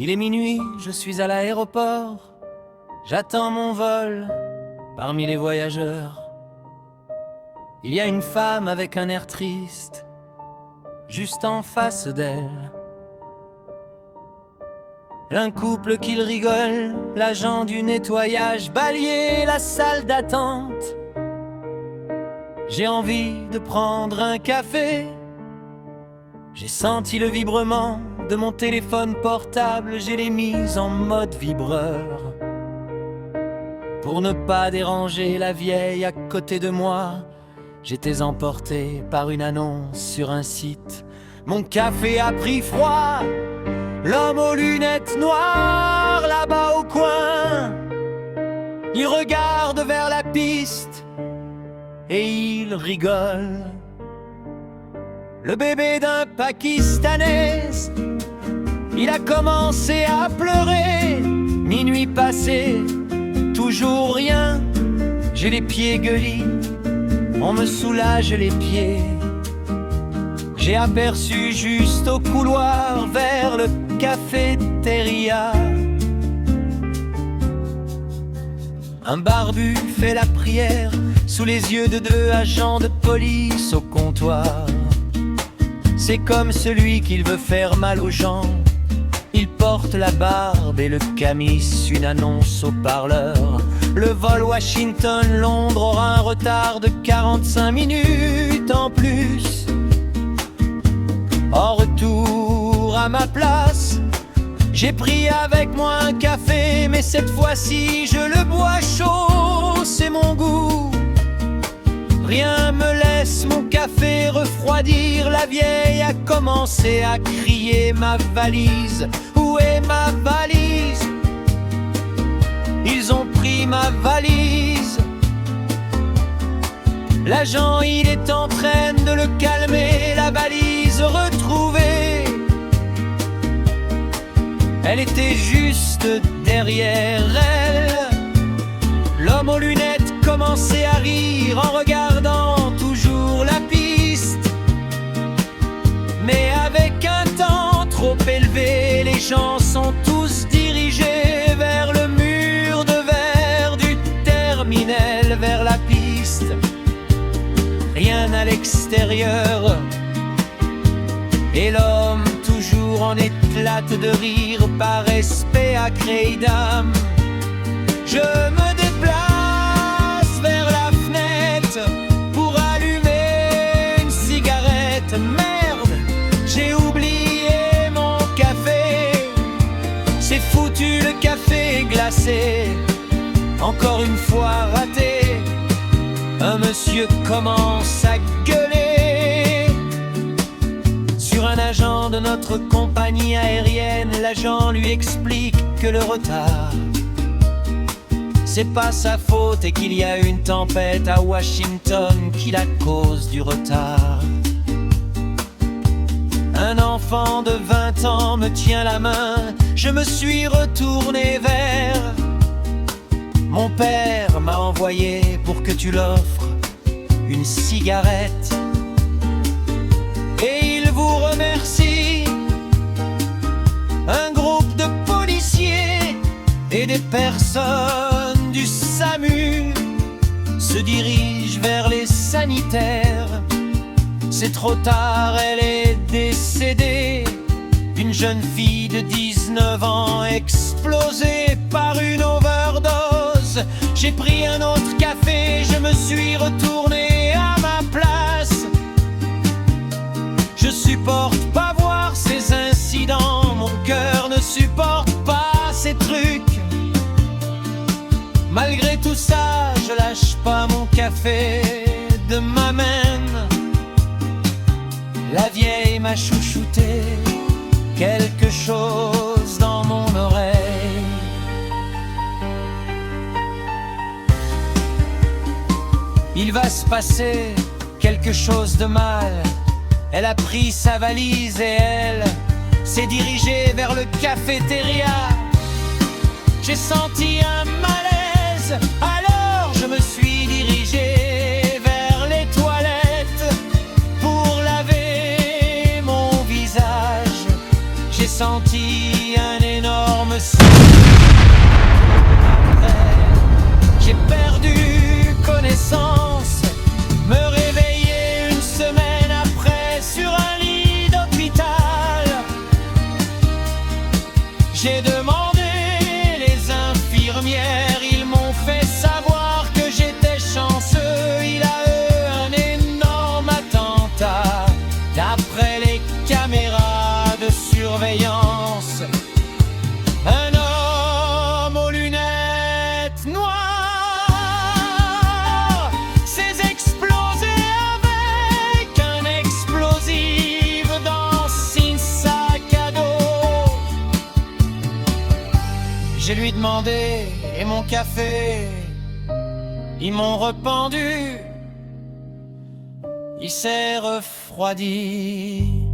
Il est minuit, je suis à l'aéroport. J'attends mon vol parmi les voyageurs. Il y a une femme avec un air triste juste en face d'elle. Un couple qui rigole, l'agent du nettoyage balayer la salle d'attente. J'ai envie de prendre un café. J'ai senti le vibrement de mon téléphone portable, je l'ai mis en mode vibreur. Pour ne pas déranger la vieille à côté de moi, j'étais emporté par une annonce sur un site. Mon café a pris froid, l'homme aux lunettes noires là-bas au coin, il regarde vers la piste et il rigole. Le bébé d'un Pakistanais, il a commencé à pleurer. Minuit passé, toujours rien. J'ai les pieds gueulis, on me soulage les pieds. J'ai aperçu juste au couloir vers le cafétéria un barbu fait la prière sous les yeux de deux agents de police au comptoir. C'est comme celui qui veut faire mal aux gens. Il porte la barbe et le camis, une annonce au parleur. Le vol Washington-Londres aura un retard de 45 minutes en plus. En retour à ma place, j'ai pris avec moi un café, mais cette fois-ci je le bois chaud, c'est mon goût. Rien me laisse mon café refroidir. La vieille a commencé à crier ma valise. Où est ma valise? Ils ont pris ma valise. L'agent il est en train de le calmer. La valise retrouvée, elle était juste derrière elle. L'homme aux lunettes commençait à rire en regardant toujours la piste. Mais avec un temps trop élevé, les gens sont tous dirigés vers le mur de verre du terminal, vers la piste. Rien à l'extérieur. Et l'homme toujours en éclate de rire par respect à Crédam. Je me déplace vers la fenêtre pour allumer une cigarette. Merde, j'ai oublié mon café. C'est foutu, le café glacé. Encore une fois raté. Un monsieur commence à gueuler sur un agent de notre compagnie aérienne. L'agent lui explique que le retard, c'est pas sa faute et qu'il y a une tempête à Washington qui la cause du retard. Un enfant de 20 ans me tient la main. Je me suis retourné vers. Mon père m'a envoyé pour que tu l'offres une cigarette. Et il vous remercie. Un groupe de policiers et des personnes du SAMU se dirige vers les sanitaires. C'est trop tard, elle est décédée. Une jeune fille de 19 ans explosée par une overdose. J'ai pris un autre café, je me suis retourné à ma place. Je supporte pas voir ces incidents, mon cœur ne supporte pas ces trucs. Malgré tout ça, je lâche pas mon café de ma main. La vieille m'a chouchouté quelque chose dans mon oreille. Il va se passer quelque chose de mal. Elle a pris sa valise et elle s'est dirigée vers le cafétéria. J'ai senti un malaise, alors je me suis dirigé vers les toilettes pour laver mon visage. J'ai senti un énorme lui demander et mon café, ils m'ont rependu, il s'est refroidi.